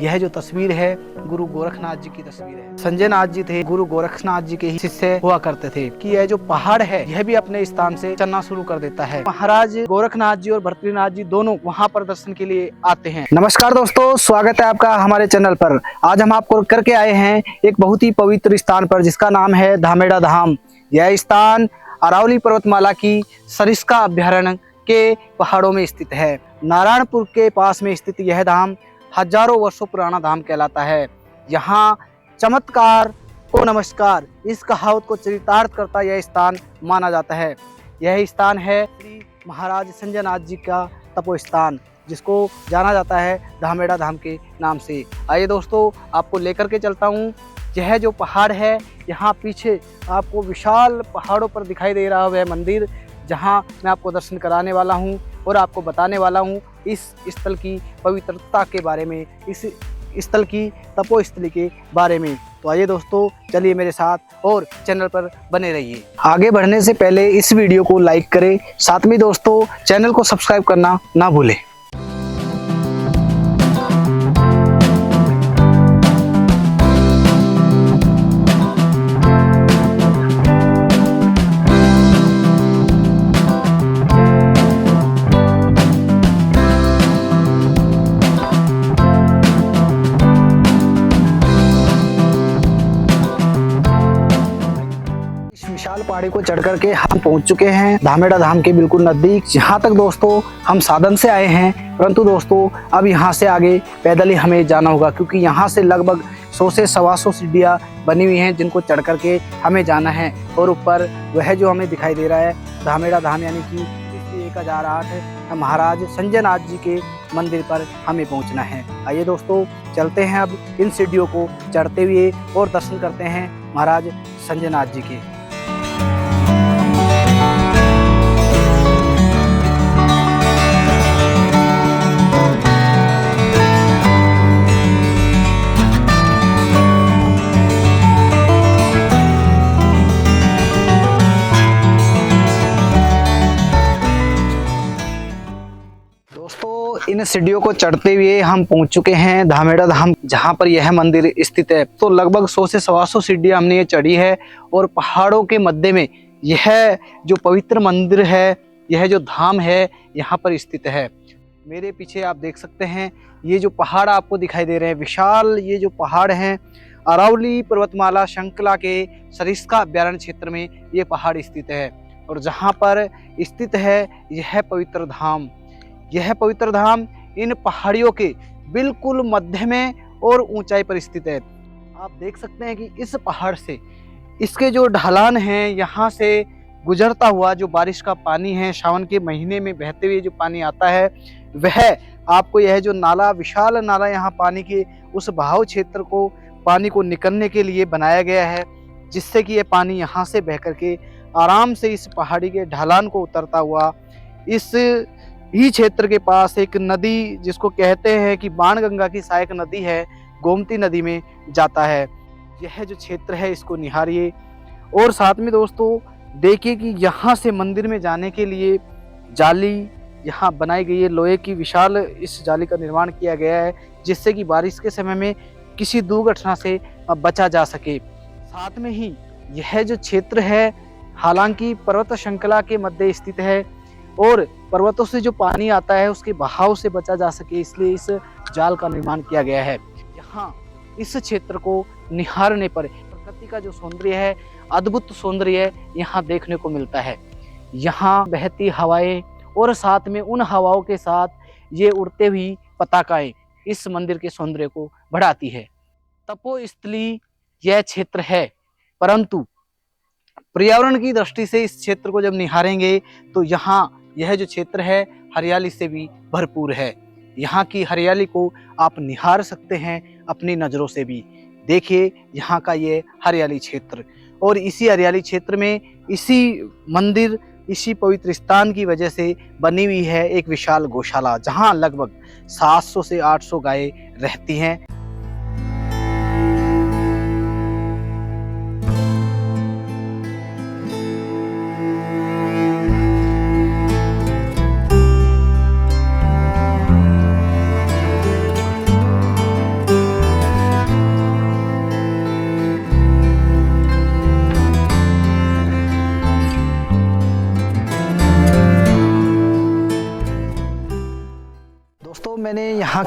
यह जो तस्वीर है गुरु गोरखनाथ जी की तस्वीर है। संजय नाथ जी थे गुरु गोरखनाथ जी के ही शिष्य हुआ करते थे कि यह जो पहाड़ है यह भी अपने स्थान से चलना शुरू कर देता है। महाराज गोरखनाथ जी और भर्तृनाथ जी दोनों वहाँ पर दर्शन के लिए आते हैं। नमस्कार दोस्तों, स्वागत है आपका हमारे चैनल पर। आज हम आपको करके आए हैं एक बहुत ही पवित्र स्थान पर जिसका नाम है धामेड़ा धाम। यह स्थान अरावली पर्वतमाला की सरिस्का अभ्यारण्य के पहाड़ों में स्थित है। नारायणपुर के पास में स्थित यह धाम हजारों वर्षों पुराना धाम कहलाता है। यहाँ चमत्कार को नमस्कार इस कहावत को चरितार्थ करता यह स्थान माना जाता है। यह स्थान है श्री महाराज संजय नाथ जी का तपोस्थान, जिसको जाना जाता है धामेड़ा धाम के नाम से। आइए दोस्तों, आपको लेकर के चलता हूँ। यह जो पहाड़ है, यहाँ पीछे आपको विशाल पहाड़ों पर दिखाई दे रहा वह मंदिर, जहाँ मैं आपको दर्शन कराने वाला हूँ और आपको बताने वाला हूँ इस स्थल की पवित्रता के बारे में, इस स्थल की तपोस्थली के बारे में। तो आइए दोस्तों, चलिए मेरे साथ और चैनल पर बने रहिए। आगे बढ़ने से पहले इस वीडियो को लाइक करें, साथ में दोस्तों चैनल को सब्सक्राइब करना ना भूलें। विशाल पहाड़ी को चढ़ करके हम पहुंच चुके हैं धामेड़ा धाम के बिल्कुल नजदीक। जहां तक दोस्तों हम साधन से आए हैं, परंतु दोस्तों अब यहां से आगे पैदल ही हमें जाना होगा, क्योंकि यहां से लगभग 100 से 125 सीढ़ियां बनी हुई हैं जिनको चढ़ करके हमें जाना है। और ऊपर वह जो हमें दिखाई दे रहा है धामेड़ा धाम, यानी कि 1008 महाराज संजय नाथ जी के मंदिर पर हमें पहुंचना है। आइए दोस्तों, चलते हैं अब इन सीढ़ियों को चढ़ते हुए और दर्शन करते हैं महाराज संजय नाथ जी के। इन सीढ़ियों को चढ़ते हुए हम पहुंच चुके हैं धामेड़ा धाम, जहां पर यह मंदिर स्थित है। तो लगभग 100 से 125 सीढ़ियां हमने ये चढ़ी है और पहाड़ों के मध्य में यह जो पवित्र मंदिर है, यह जो धाम है, यहाँ पर स्थित है। मेरे पीछे आप देख सकते हैं ये जो पहाड़ आपको दिखाई दे रहे हैं, विशाल ये जो पहाड़ हैं, अरावली पर्वतमाला श्रृंखला के सरिस्का अभ्यारण्य क्षेत्र में ये पहाड़ स्थित है। और जहाँ पर स्थित है यह पवित्र धाम, यह पवित्र धाम इन पहाड़ियों के बिल्कुल मध्य में और ऊंचाई पर स्थित है। आप देख सकते हैं कि इस पहाड़ से इसके जो ढलान हैं, यहाँ से गुजरता हुआ जो बारिश का पानी है, सावन के महीने में बहते हुए जो पानी आता है, वह आपको यह जो नाला, विशाल नाला यहाँ पानी के उस बहाव क्षेत्र को, पानी को निकलने के लिए बनाया गया है, जिससे कि यह पानी यहाँ से बह करके आराम से इस पहाड़ी के ढलान को उतरता हुआ इस ही क्षेत्र के पास एक नदी, जिसको कहते हैं कि बाणगंगा की सहायक नदी है, गोमती नदी में जाता है। यह जो क्षेत्र है इसको निहारिए। और साथ में दोस्तों देखिए कि यहाँ से मंदिर में जाने के लिए जाली यहाँ बनाई गई है, लोहे की विशाल इस जाली का निर्माण किया गया है, जिससे कि बारिश के समय में किसी दुर्घटना से बचा जा सके। साथ में ही यह जो क्षेत्र है हालांकि पर्वत श्रृंखला के मध्य स्थित है और पर्वतों से जो पानी आता है उसके बहाव से बचा जा सके, इसलिए इस जाल का निर्माण किया गया है। यहाँ इस क्षेत्र को निहारने पर प्रकृति का जो सौंदर्य है, अद्भुत सौंदर्य है, यहाँ देखने को मिलता है। यहाँ बहती हवाएं और साथ में उन हवाओं के साथ ये उड़ते हुई पताकाएं इस मंदिर के सौंदर्य को बढ़ाती है। तपोस्थली यह क्षेत्र है, परंतु पर्यावरण की दृष्टि से इस क्षेत्र को जब निहारेंगे तो यहाँ यह जो क्षेत्र है हरियाली से भी भरपूर है। यहाँ की हरियाली को आप निहार सकते हैं अपनी नज़रों से भी। देखिए यहाँ का ये हरियाली क्षेत्र, और इसी हरियाली क्षेत्र में इसी मंदिर, इसी पवित्र स्थान की वजह से बनी हुई है एक विशाल गौशाला, जहाँ लगभग 700 से 800 गायें रहती हैं।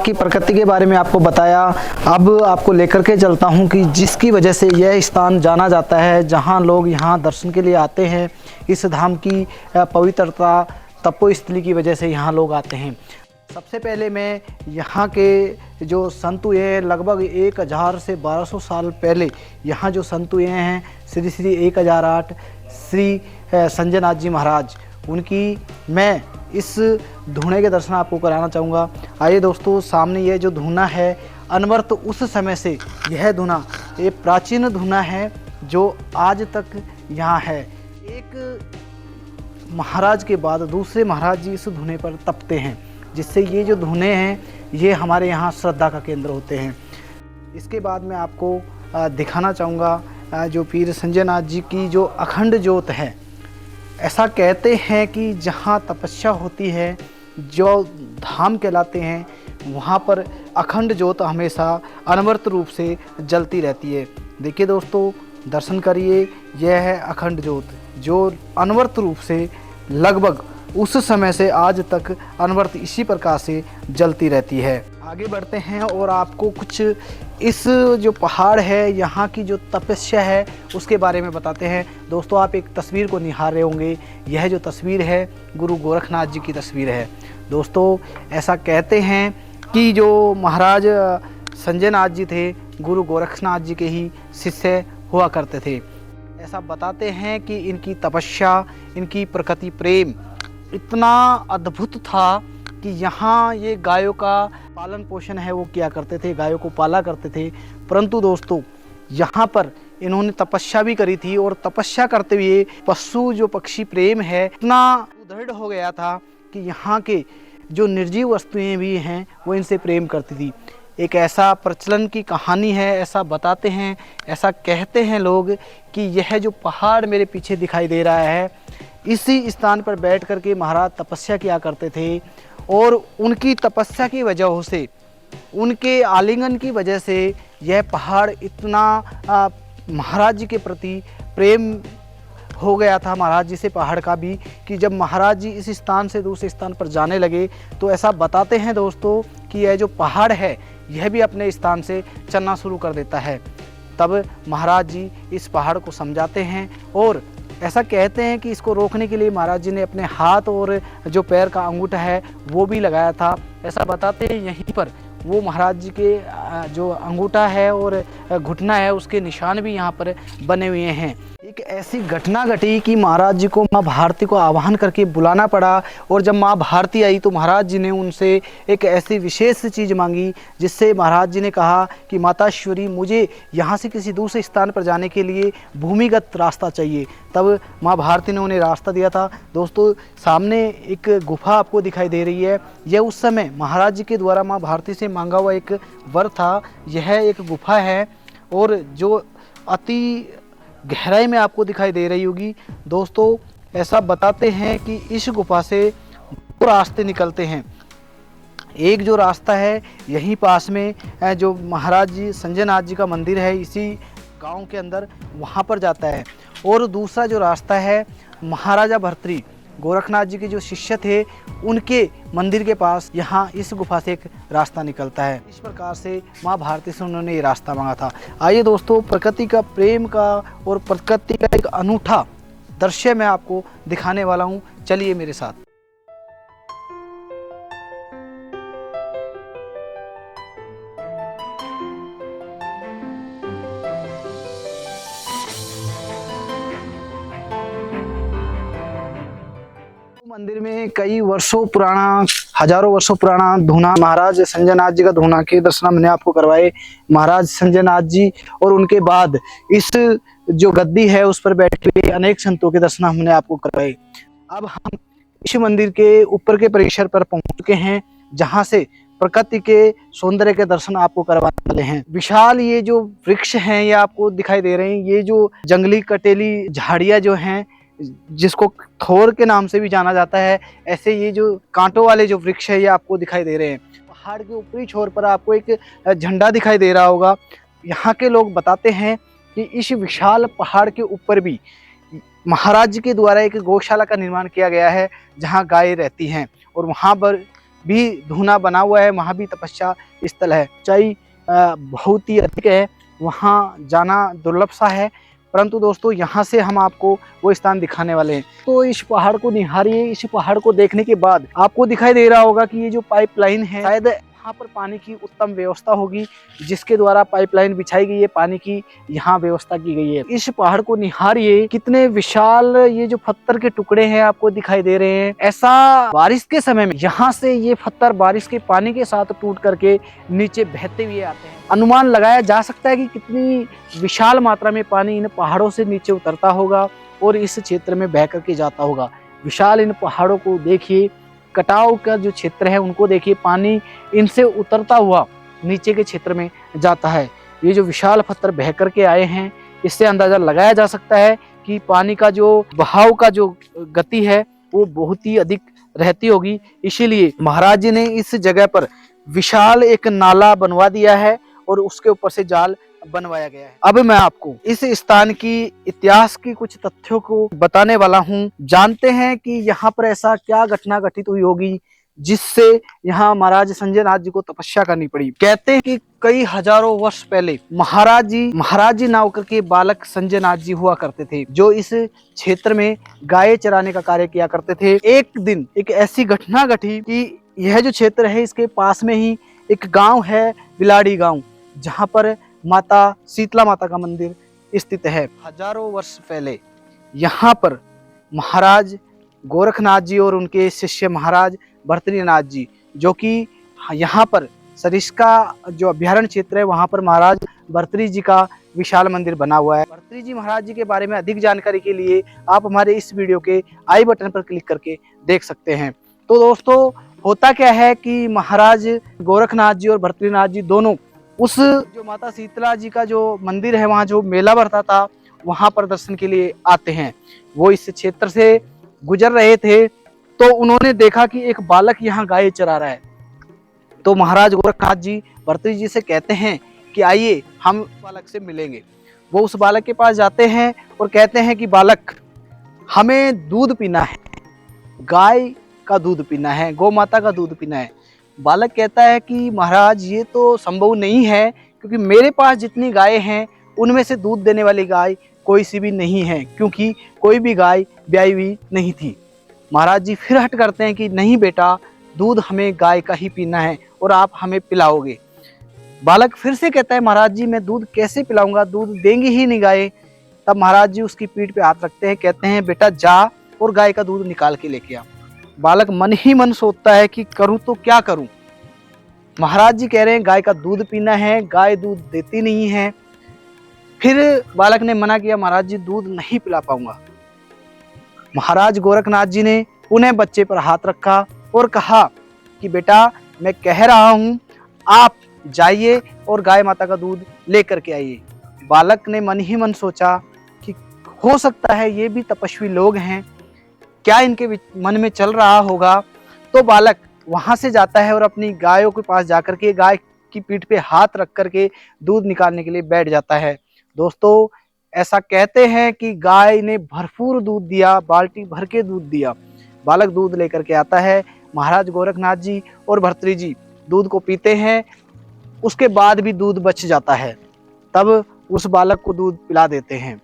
की प्रकृति के बारे में आपको बताया। अब आपको लेकर के चलता हूं कि जिसकी वजह से यह स्थान जाना जाता है, जहां लोग यहां दर्शन के लिए आते हैं। इस धाम की पवित्रता, तपोस्थली की वजह से यहाँ लोग आते हैं। सबसे पहले मैं यहाँ के जो संत हुए हैं, लगभग 1000 से 1200 साल पहले यहाँ जो संत हुए हैं, श्री श्री 1008 श्री संजय नाथ जी महाराज, उनकी मैं इस धूने के दर्शन आपको कराना चाहूँगा। आइए दोस्तों, सामने ये जो धूना है, अनवरत उस समय से यह धूना, ये प्राचीन धूना है जो आज तक यहाँ है। एक महाराज के बाद दूसरे महाराज जी इस धूने पर तपते हैं, जिससे ये जो धूने हैं ये हमारे यहाँ श्रद्धा का केंद्र होते हैं। इसके बाद मैं आपको दिखाना चाहूँगा जो पीर संजय नाथ जी की जो अखंड ज्योत है। ऐसा कहते हैं कि जहाँ तपस्या होती है, जो धाम कहलाते हैं, वहाँ पर अखंड ज्योत हमेशा अनवरत रूप से जलती रहती है। देखिए दोस्तों, दर्शन करिए, यह है अखंड ज्योत जो अनवरत रूप से लगभग उस समय से आज तक अनवरत इसी प्रकार से जलती रहती है। आगे बढ़ते हैं और आपको कुछ इस जो पहाड़ है, यहाँ की जो तपस्या है, उसके बारे में बताते हैं। दोस्तों, आप एक तस्वीर को निहार रहे होंगे। यह जो तस्वीर है गुरु गोरखनाथ जी की तस्वीर है। दोस्तों, ऐसा कहते हैं कि जो महाराज संजय नाथ जी थे, गुरु गोरखनाथ जी के ही शिष्य हुआ करते थे। ऐसा बताते हैं कि इनकी तपस्या, इनकी प्रकृति प्रेम इतना अद्भुत था कि यहाँ ये गायों का पालन पोषण है वो किया करते थे, गायों को पाला करते थे। परंतु दोस्तों, यहाँ पर इन्होंने तपस्या भी करी थी और तपस्या करते हुए पशु जो पक्षी प्रेम है इतना दृढ़ हो गया था कि यहाँ के जो निर्जीव वस्तुएं भी हैं वो इनसे प्रेम करती थी। एक ऐसा प्रचलन की कहानी है, ऐसा बताते हैं, ऐसा कहते हैं लोग कि यह जो पहाड़ मेरे पीछे दिखाई दे रहा है, इसी स्थान पर बैठ कर के महाराज तपस्या किया करते थे। और उनकी तपस्या की वजह से, उनके आलिंगन की वजह से यह पहाड़ इतना महाराज जी के प्रति प्रेम हो गया था, महाराज जी से पहाड़ का भी, कि जब महाराज जी इस स्थान से दूसरे स्थान पर जाने लगे तो ऐसा बताते हैं दोस्तों कि यह जो पहाड़ है यह भी अपने स्थान से चलना शुरू कर देता है। तब महाराज जी इस पहाड़ को समझाते हैं और ऐसा कहते हैं कि इसको रोकने के लिए महाराज जी ने अपने हाथ और जो पैर का अंगूठा है वो भी लगाया था। ऐसा बताते हैं यहीं पर वो महाराज जी के जो अंगूठा है और घुटना है उसके निशान भी यहाँ पर बने हुए हैं। एक ऐसी घटना घटी कि महाराज जी को माँ भारती को आह्वान करके बुलाना पड़ा, और जब माँ भारती आई तो महाराज जी ने उनसे एक ऐसी विशेष चीज़ मांगी, जिससे महाराज जी ने कहा कि माताश्वरी, मुझे यहाँ से किसी दूसरे स्थान पर जाने के लिए भूमिगत रास्ता चाहिए। तब माँ भारती ने उन्हें रास्ता दिया था। दोस्तों, सामने एक गुफा आपको दिखाई दे रही है, यह उस समय महाराज जी के द्वारा माँ भारती से मांगा हुआ एक वर था। यह एक गुफा है और जो अति गहराई में आपको दिखाई दे रही होगी। दोस्तों, ऐसा बताते हैं कि इस गुफा से दो रास्ते निकलते हैं। एक जो रास्ता है यहीं पास में जो महाराज जी संजय नाथ जी का मंदिर है, इसी गांव के अंदर, वहां पर जाता है। और दूसरा जो रास्ता है महाराजा भर्तृ गोरखनाथ जी के जो शिष्य थे उनके मंदिर के पास, यहाँ इस गुफा से एक रास्ता निकलता है। इस प्रकार से माँ भारती से उन्होंने ये रास्ता मांगा था। आइए दोस्तों, प्रकृति का प्रेम का और प्रकृति का एक अनूठा दृश्य मैं आपको दिखाने वाला हूँ, चलिए मेरे साथ। मंदिर में कई वर्षों पुराना, हजारों वर्षों पुराना धूना, महाराज संजय नाथ जी का धूना के दर्शन मैंने आपको करवाए। महाराज संजय नाथ जी और उनके बाद इस जो गद्दी है उस पर बैठे हुए अनेक संतों के दर्शन हमने आपको करवाए। अब हम इस मंदिर के ऊपर के परिसर पर पहुंच चुके हैं, जहां से प्रकृति के सौंदर्य के दर्शन आपको करवाने वाले हैं। विशाल ये जो वृक्ष हैं ये आपको दिखाई दे रहे हैं। ये जो जंगली कटेली झाड़ियाँ जो हैं, जिसको थोर के नाम से भी जाना जाता है, ऐसे ये जो कांटों वाले जो वृक्ष है ये आपको दिखाई दे रहे हैं। पहाड़ के ऊपरी छोर पर आपको एक झंडा दिखाई दे रहा होगा। यहाँ के लोग बताते हैं कि इस विशाल पहाड़ के ऊपर भी महाराज जी के द्वारा एक गौशाला का निर्माण किया गया है, जहाँ गाय रहती हैं और वहाँ पर भी धूना बना हुआ है, वहाँ भी तपस्या स्थल है। ऊंचाई बहुत ही अधिक है, वहाँ जाना दुर्लभ सा है, परंतु दोस्तों यहाँ से हम आपको वो स्थान दिखाने वाले हैं। तो इस पहाड़ को निहारिए। इस पहाड़ को देखने के बाद आपको दिखाई दे रहा होगा कि ये जो पाइपलाइन है, शायद यहाँ पर पानी की उत्तम व्यवस्था होगी, जिसके द्वारा पाइपलाइन बिछाई गई है, पानी की यहाँ व्यवस्था की गई है। इस पहाड़ को निहारिए, कितने विशाल ये जो पत्थर के टुकड़े हैं आपको दिखाई दे रहे हैं। ऐसा बारिश के समय में यहाँ से ये पत्थर बारिश के पानी के साथ टूट करके नीचे बहते हुए आते हैं। अनुमान लगाया जा सकता है कि कितनी विशाल मात्रा में पानी इन पहाड़ों से नीचे उतरता होगा और इस क्षेत्र में बह करके जाता होगा। विशाल इन पहाड़ों को देखिए, कटाव का जो क्षेत्र है उनको देखिए, पानी इनसे उतरता हुआ नीचे के क्षेत्र में जाता है। ये जो विशाल पत्थर बह करके आए हैं, इससे अंदाजा लगाया जा सकता है कि पानी का जो बहाव का जो गति है वो बहुत ही अधिक रहती होगी। इसीलिए महाराज जी ने इस जगह पर विशाल एक नाला बनवा दिया है और उसके ऊपर से जाल बनवाया गया है। अब मैं आपको इस स्थान की इतिहास की कुछ तथ्यों को बताने वाला हूँ। जानते हैं कि यहाँ पर ऐसा क्या घटना घटित हुई होगी जिससे यहाँ महाराज संजय नाथ जी को तपस्या करनी पड़ी। कहते हैं कि कई हजारों वर्ष पहले महाराज जी नाम करके बालक संजय नाथ जी हुआ करते थे, जो इस क्षेत्र में गाय चराने का कार्य किया करते थे। एक दिन एक ऐसी घटना घटी कि यह जो क्षेत्र है, इसके पास में ही एक गांव है, बिलाड़ी गांव, जहां पर माता शीतला माता का मंदिर स्थित है। हजारों वर्ष पहले यहाँ पर महाराज गोरखनाथ जी और उनके शिष्य महाराज भर्तृनाथ जी, जो कि यहाँ पर सरिस्का जो अभ्यारण्य क्षेत्र है, वहाँ पर महाराज भर्तृ जी का विशाल मंदिर बना हुआ है। भर्तृ जी महाराज जी के बारे में अधिक जानकारी के लिए आप हमारे इस वीडियो के आई बटन पर क्लिक करके देख सकते हैं। तो दोस्तों होता क्या है कि महाराज गोरखनाथ जी और भर्तृनाथ जी दोनों उस जो माता शीतला जी का जो मंदिर है, वहाँ जो मेला भरता था, वहाँ पर दर्शन के लिए आते हैं। वो इस क्षेत्र से गुजर रहे थे तो उन्होंने देखा कि एक बालक यहाँ गाय चरा रहा है। तो महाराज गोरखनाथ जी भर्तृ जी से कहते हैं कि आइए हम बालक से मिलेंगे। वो उस बालक के पास जाते हैं और कहते हैं कि बालक, हमें दूध पीना है, गाय का दूध पीना है, गौ माता का दूध पीना है। बालक कहता है कि महाराज ये तो संभव नहीं है, क्योंकि मेरे पास जितनी गायें हैं उनमें से दूध देने वाली गाय कोई सी भी नहीं है, क्योंकि कोई भी गाय ब्याई हुई नहीं थी। महाराज जी फिर हट करते हैं कि नहीं बेटा, दूध हमें गाय का ही पीना है और आप हमें पिलाओगे। बालक फिर से कहता है महाराज जी मैं दूध कैसे पिलाऊंगा, दूध देंगी ही नहीं गाय। तब महाराज जी उसकी पीठ पे हाथ रखते हैं, कहते हैं बेटा जा और गाय का दूध निकाल के लेके आ। बालक मन ही मन सोचता है कि करूं तो क्या करूं। महाराज जी कह रहे हैं गाय का दूध पीना है, गाय दूध देती नहीं है। फिर बालक ने मना किया, महाराज जी दूध नहीं पिला पाऊंगा। महाराज गोरखनाथ जी ने पुनः बच्चे पर हाथ रखा और कहा कि बेटा मैं कह रहा हूं, आप जाइए और गाय माता का दूध लेकर के आइए। बालक ने मन ही मन सोचा कि हो सकता है ये भी तपस्वी लोग हैं, क्या इनके मन में चल रहा होगा। तो बालक वहां से जाता है और अपनी गायों के पास जाकर के गाय की पीठ पे हाथ रख करके दूध निकालने के लिए बैठ जाता है। दोस्तों ऐसा कहते हैं कि गाय ने भरपूर दूध दिया, बाल्टी भर के दूध दिया। बालक दूध लेकर के आता है, महाराज गोरखनाथ जी और भर्तृ जी दूध को पीते हैं, उसके बाद भी दूध बच जाता है। तब उस बालक को दूध पिला देते हैं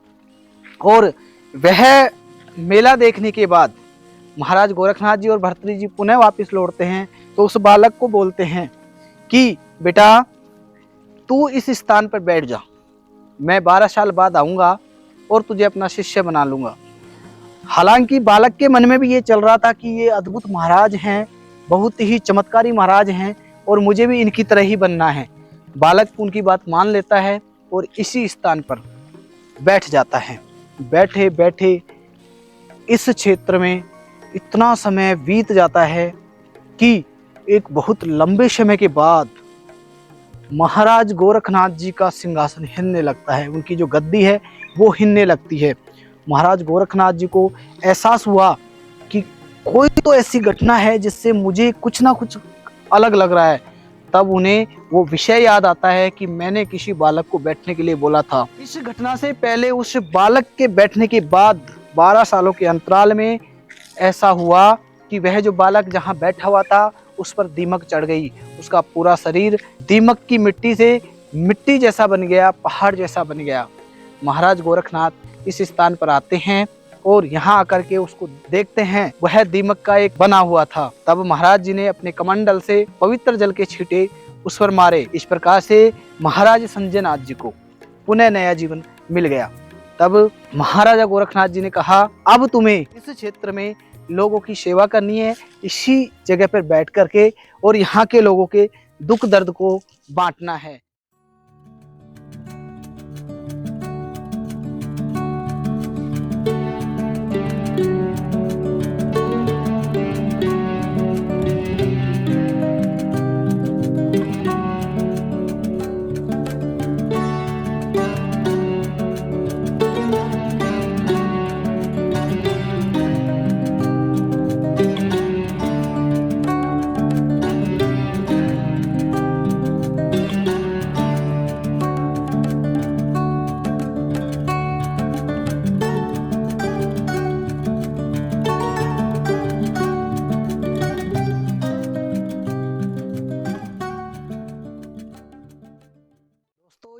और वह मेला देखने के बाद महाराज गोरखनाथ जी और भर्तृ जी पुनः वापस लौटते हैं। तो उस बालक को बोलते हैं कि बेटा तू इस स्थान पर बैठ जा, मैं 12 साल बाद आऊंगा और तुझे अपना शिष्य बना लूंगा। हालांकि बालक के मन में भी ये चल रहा था कि ये अद्भुत महाराज हैं, बहुत ही चमत्कारी महाराज हैं और मुझे भी इनकी तरह ही बनना है। बालक उनकी बात मान लेता है और इसी स्थान पर बैठ जाता है। बैठे बैठे इस क्षेत्र में इतना समय बीत जाता है कि एक बहुत लंबे समय के बाद महाराज गोरखनाथ जी का सिंहासन हिलने लगता है, उनकी जो गद्दी है वो हिलने लगती है। महाराज गोरखनाथ जी को एहसास हुआ कि कोई तो ऐसी घटना है जिससे मुझे कुछ ना कुछ अलग लग रहा है। तब उन्हें वो विषय याद आता है कि मैंने किसी बालक को बैठने के लिए बोला था। इस घटना से पहले उस बालक के बैठने के बाद 12 सालों के अंतराल में ऐसा हुआ कि वह जो बालक जहाँ बैठा हुआ था उस पर दीमक चढ़ गई। उसका पूरा शरीर दीमक की मिट्टी से मिट्टी जैसा बन गया, पहाड़ जैसा बन गया। महाराज गोरखनाथ इस स्थान पर आते हैं और यहाँ आकर के उसको देखते हैं, वह दीमक का एक बना हुआ था। तब महाराज जी ने अपने कमंडल से पवित्र जल के छींटे उस पर मारे। इस प्रकार से महाराज संजय नाथ जी को पुनः नया जीवन मिल गया। तब महाराजा गोरखनाथ जी ने कहा, अब तुम्हें इस क्षेत्र में लोगों की सेवा करनी है, इसी जगह पर बैठ करके, और यहाँ के लोगों के दुख दर्द को बांटना है।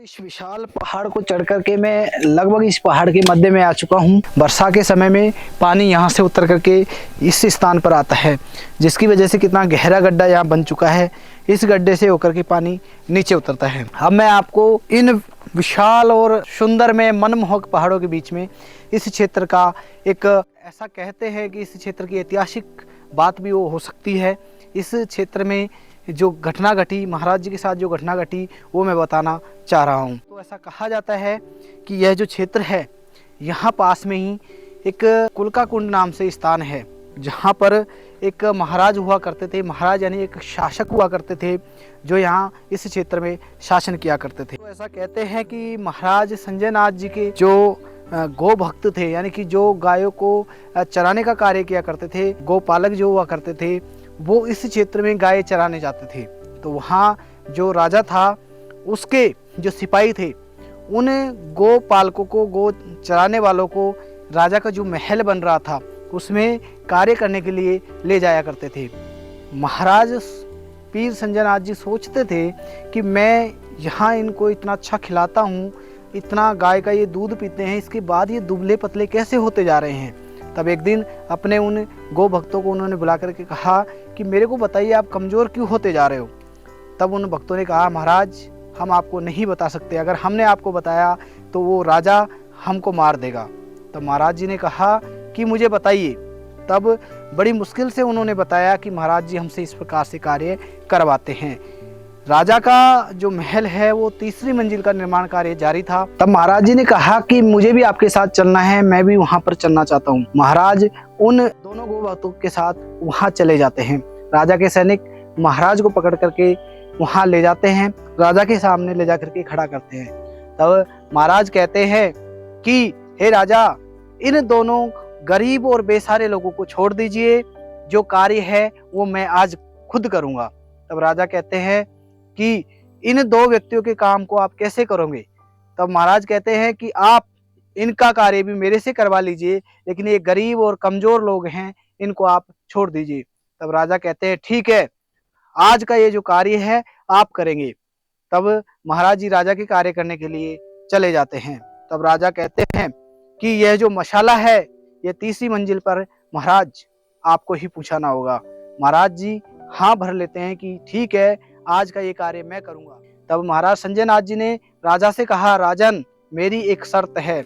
इस विशाल पहाड़ को चढ़ करके मैं लगभग इस पहाड़ के मध्य में आ चुका हूँ। वर्षा के समय में पानी यहाँ से उतर करके इस स्थान पर आता है, जिसकी वजह से कितना गहरा गड्ढा यहाँ बन चुका है। इस गड्ढे से होकर के पानी नीचे उतरता है। अब मैं आपको इन विशाल और सुंदर में मनमोहक पहाड़ों के बीच में इस क्षेत्र का एक, ऐसा कहते हैं कि इस क्षेत्र की ऐतिहासिक बात भी वो हो सकती है। इस क्षेत्र में जो घटना घटी, महाराज जी के साथ जो घटना घटी, वो मैं बताना चाह रहा हूँ। तो ऐसा कहा जाता है कि यह जो क्षेत्र है, यहाँ पास में ही एक कुलका कुंड नाम से स्थान है, जहाँ पर एक महाराज हुआ करते थे। महाराज यानी एक शासक हुआ करते थे, जो यहाँ इस क्षेत्र में शासन किया करते थे। तो ऐसा कहते हैं कि महाराज संजय नाथ जी के जो गौ भक्त थे, यानी कि जो गायों को चराने का कार्य किया करते थे, गौपालक जो हुआ करते थे, वो इस क्षेत्र में गाय चराने जाते थे। तो वहाँ जो राजा था, उसके जो सिपाही थे, उन गौ पालकों को, गौ चराने वालों को राजा का जो महल बन रहा था उसमें कार्य करने के लिए ले जाया करते थे। महाराज पीर संजय नाथ जी सोचते थे कि मैं यहाँ इनको इतना अच्छा खिलाता हूँ, इतना गाय का ये दूध पीते हैं, इसके बाद ये दुबले पतले कैसे होते जा रहे हैं। तब एक दिन अपने उन गौ भक्तों को उन्होंने बुला करके कहा कि मेरे को बताइए, आप कमज़ोर क्यों होते जा रहे हो। तब उन भक्तों ने कहा, महाराज हम आपको नहीं बता सकते, अगर हमने आपको बताया तो वो राजा हमको मार देगा। तब महाराज जी ने कहा कि मुझे बताइए। तब बड़ी मुश्किल से उन्होंने बताया कि महाराज जी हमसे इस प्रकार से कार्य करवाते हैं। राजा का जो महल है वो 3री मंजिल का निर्माण कार्य जारी था। तब महाराज जी ने कहा कि मुझे भी आपके साथ चलना है, मैं भी वहां पर चलना चाहता हूँ। महाराज उन दोनों गौ भक्तों के साथ वहां चले जाते हैं। राजा के सैनिक महाराज को पकड़ करके वहां ले जाते हैं, राजा के सामने ले जा करके खड़ा करते हैं। तब महाराज कहते हैं कि हे राजा, इन दोनों गरीब और बेसहारे लोगों को छोड़ दीजिए, जो कार्य है वो मैं आज खुद करूंगा। तब राजा कहते हैं कि इन 2 व्यक्तियों के काम को आप कैसे करोगे। तब महाराज कहते हैं कि आप इनका कार्य भी मेरे से करवा लीजिए, लेकिन ये गरीब और कमजोर लोग हैं, इनको आप छोड़ दीजिए। तब राजा कहते हैं ठीक है, आज का ये जो कार्य है आप करेंगे। तब महाराज जी राजा के कार्य करने के लिए चले जाते हैं। तब राजा कहते हैं कि यह जो मशाला है ये 3री मंजिल पर महाराज आपको ही पूछाना होगा। महाराज जी हाँ भर लेते हैं कि ठीक है, आज का ये कार्य मैं करूंगा। तब महाराज संजय नाथ जी ने राजा से कहा, राजन मेरी एक शर्त है,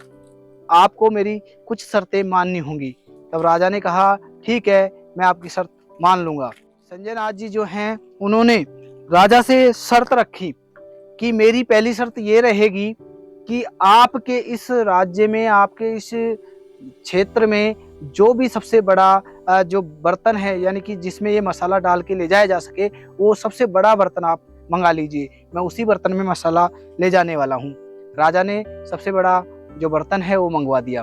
आपको मेरी कुछ शर्तें माननी होंगी। तब राजा ने कहा ठीक है, मैं आपकी शर्त मान लूंगा। संजय नाथ जी जो हैं उन्होंने राजा से शर्त रखी कि मेरी पहली शर्त ये रहेगी कि आपके इस राज्य में, आपके इस क्षेत्र में जो भी सबसे बड़ा जो बर्तन है, यानी कि जिसमें ये मसाला डाल के ले जाया जा सके, वो सबसे बड़ा बर्तन आप मंगा लीजिए, मैं उसी बर्तन में मसाला ले जाने वाला हूँ। राजा ने सबसे बड़ा जो बर्तन है वो मंगवा दिया।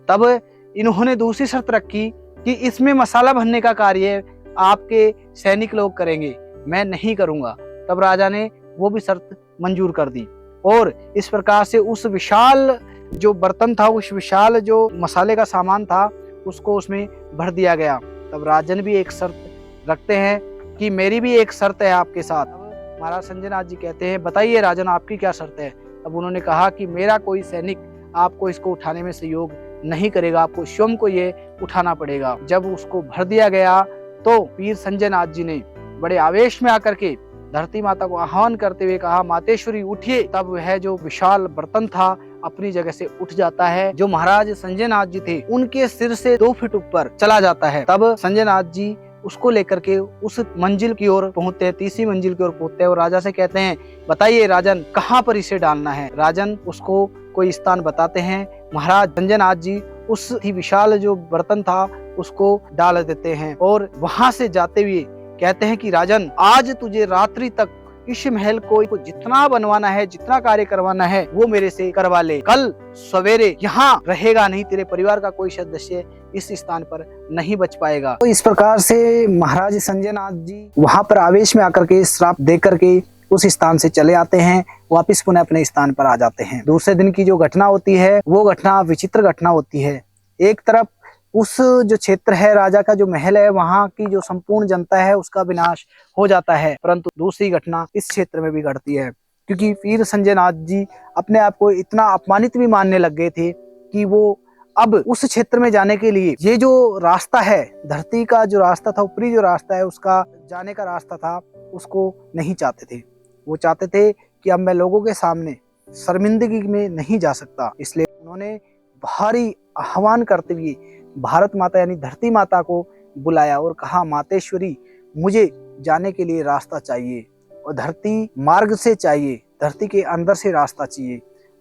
तब इन्होंने दूसरी शर्त रखी कि इसमें मसाला भरने का कार्य आपके सैनिक लोग करेंगे, मैं नहीं करूँगा। तब राजा ने वो भी शर्त मंजूर कर दी और इस प्रकार से उस विशाल जो बर्तन था, उस विशाल जो मसाले का सामान था, उसको उसमें भर दिया गया। तब राजन भी एक शर्त रखते हैं कि मेरी भी एक शर्त है आपके साथ। अब महाराज संजय नाथ जी कहते हैं, बताइए राजन आपकी क्या शर्त है। अब उन्होंने कहा कि मेरा कोई सैनिक आपको इसको उठाने में सहयोग नहीं करेगा, आपको स्वयं को ये उठाना पड़ेगा। जब उसको भर दिया गया तो वीर संजय नाथ जी ने बड़े आवेश में आकर के धरती माता को आह्वान करते हुए कहा, मातेश्वरी उठिए। तब वह जो विशाल बर्तन था अपनी जगह से उठ जाता है, जो महाराज संजय नाथ जी थे उनके सिर से 2 फीट ऊपर चला जाता है। तब संजय नाथ जी उसको लेकर के उस मंजिल की ओर पहुंचते हैं, तीसरी मंजिल की ओर पहुंचते हैं और राजा से कहते हैं, बताइए राजन कहाँ पर इसे डालना है। राजन उसको कोई स्थान बताते हैं। महाराज संजय नाथ जी उस विशाल जो बर्तन था उसको डाल देते हैं और वहां से जाते हुए कहते हैं कि राजन आज तुझे रात्रि तक इस महल को जितना बनवाना है, जितना कार्य करवाना है वो मेरे से करवा ले। कल सवेरे यहाँ रहेगा नहीं, तेरे परिवार का कोई सदस्य इस स्थान पर नहीं बच पाएगा। तो इस प्रकार से महाराज संजय नाथ जी वहां पर आवेश में आकर के श्राप दे करके उस स्थान से चले आते हैं, वापिस पुनः अपने स्थान पर आ जाते हैं। दूसरे दिन की जो घटना होती है वो घटना विचित्र घटना होती है। एक तरफ उस जो क्षेत्र है, राजा का जो महल है, वहां की जो संपूर्ण जनता है उसका विनाश हो जाता है, परंतु दूसरी घटना इस क्षेत्र में भी घटती है, क्योंकि वीर संजय नाथ जी अपने आप को इतना अपमानित भी मानने लग गए थे कि वो अब उस क्षेत्र में जाने के लिए ये जो रास्ता है, धरती का जो रास्ता था, ऊपरी जो रास्ता है, उसका जाने का रास्ता था, उसको नहीं चाहते थे। वो चाहते थे कि अब मैं लोगों के सामने शर्मिंदगी में नहीं जा सकता, इसलिए उन्होंने भारी आह्वान करते हुए भारत माता यानी धरती माता को बुलाया और कहा, मातेश्वरी मुझे जाने के लिए रास्ता चाहिए और धरती मार्ग से चाहिए, धरती के अंदर से रास्ता चाहिए।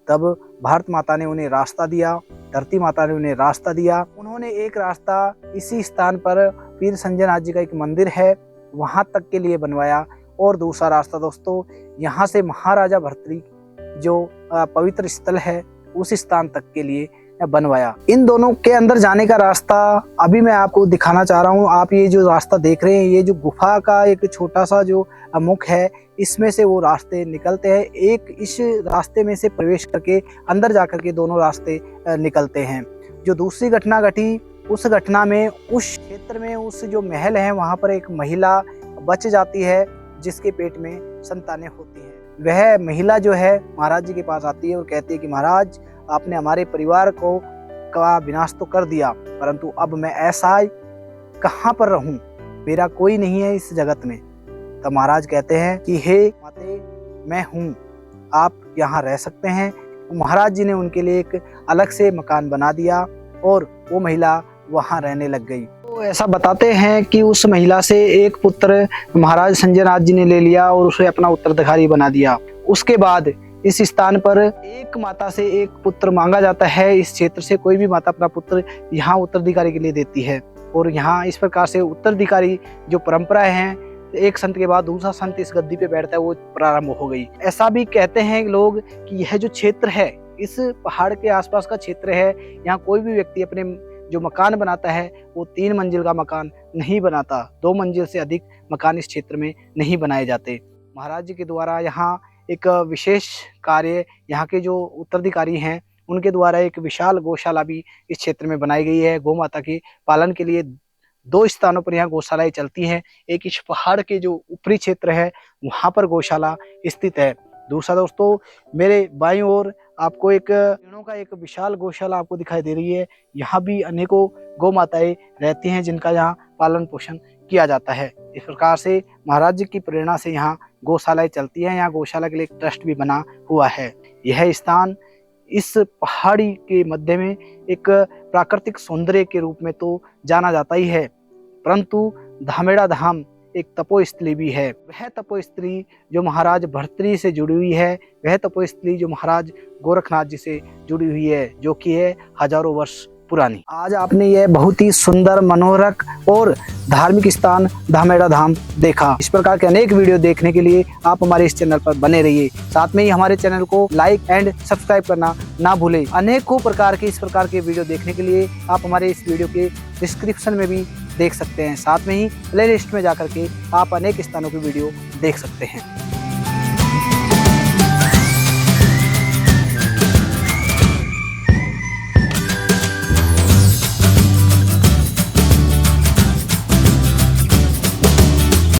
तब भारत माता ने उन्हें रास्ता दिया, धरती माता ने उन्हें रास्ता दिया। उन्होंने एक रास्ता इसी स्थान पर वीर संजय नाथ जी का एक मंदिर है वहां तक के लिए बनवाया और दूसरा रास्ता दोस्तों यहाँ से महाराजा भर्तृहरि जो पवित्र स्थल है उस स्थान तक के लिए बनवाया। इन दोनों के अंदर जाने का रास्ता अभी मैं आपको दिखाना चाह रहा हूँ। आप ये जो रास्ता देख रहे हैं, ये जो गुफा का एक छोटा सा जो मुख है, इसमें से वो रास्ते निकलते हैं। एक इस रास्ते में से प्रवेश करके अंदर जाकर के दोनों रास्ते निकलते हैं। जो दूसरी घटना घटी, उस घटना में उस क्षेत्र में उस जो महल है वहां पर एक महिला बच जाती है जिसके पेट में संतानें होती हैं। वह महिला जो है महाराज जी के पास आती है और कहती है कि महाराज आपने हमारे परिवार को का विनाश तो कर दिया, परंतु अब मैं ऐसा कहाँ पर रहूं, मेरा कोई नहीं है इस जगत में। तब महाराज कहते हैं कि हे माते मैं हूँ, आप यहाँ रह सकते हैं। महाराज जी ने उनके लिए एक अलग से मकान बना दिया और वो महिला वहाँ रहने लग गई। तो ऐसा बताते हैं कि उस महिला से एक पुत्र महाराज संजय नाथ जी ने ले लिया और उसे अपना उत्तराधिकारी बना दिया। उसके बाद इस स्थान पर एक माता से एक पुत्र मांगा जाता है। इस क्षेत्र से कोई भी माता अपना पुत्र यहाँ उत्तराधिकारी के लिए देती है और यहाँ इस प्रकार से उत्तराधिकारी जो परंपराएं हैं, एक संत के बाद दूसरा संत इस गद्दी पे बैठता है, वो प्रारंभ हो गई। ऐसा भी कहते हैं लोग कि यह जो क्षेत्र है, इस पहाड़ के आसपास का क्षेत्र है, यहाँ कोई भी व्यक्ति अपने जो मकान बनाता है वो 3 मंजिल का मकान नहीं बनाता, 2 मंजिल से अधिक मकान इस क्षेत्र में नहीं बनाए जाते। महाराज जी के द्वारा यहाँ एक विशेष कार्य, यहाँ के जो उत्तराधिकारी हैं उनके द्वारा एक विशाल गौशाला भी इस क्षेत्र में बनाई गई है। गौ माता के पालन के लिए 2 स्थानों पर यहाँ गौशालाएं चलती हैं। एक इस पहाड़ के जो ऊपरी क्षेत्र है वहाँ पर गौशाला स्थित है। दूसरा दोस्तों मेरे बाईं ओर आपको एक पेड़ों का एक विशाल गौशाला आपको दिखाई दे रही है। यहाँ भी अनेकों गौ माताएं रहती हैं जिनका यहाँ पालन पोषण किया जाता है। इस प्रकार से महाराज जी की प्रेरणा से यहाँ गौशालाएं चलती हैं। यहाँ गौशाला के लिए एक ट्रस्ट भी बना हुआ है। यह स्थान इस पहाड़ी के मध्य में एक प्राकृतिक सौंदर्य के रूप में तो जाना जाता ही है, परंतु धामेड़ा धाम एक तपोस्थली भी है। वह तपोस्थली जो महाराज भर्तृहरि से जुड़ी हुई है, वह तपोस्थली जो महाराज गोरखनाथ जी से जुड़ी हुई है, जो कि है हजारों वर्ष पुरानी। आज आपने यह बहुत ही सुंदर, मनोरक और धार्मिक स्थान धामेड़ा धाम देखा। इस प्रकार के अनेक वीडियो देखने के लिए आप हमारे इस चैनल पर बने रहिए। साथ में ही हमारे चैनल को लाइक एंड सब्सक्राइब करना ना भूलें। अनेकों प्रकार के इस प्रकार के वीडियो देखने के लिए आप हमारे इस वीडियो के डिस्क्रिप्शन में भी देख सकते हैं। साथ में ही प्ले लिस्ट में जाकर के आप अनेक स्थानों की वीडियो देख सकते हैं।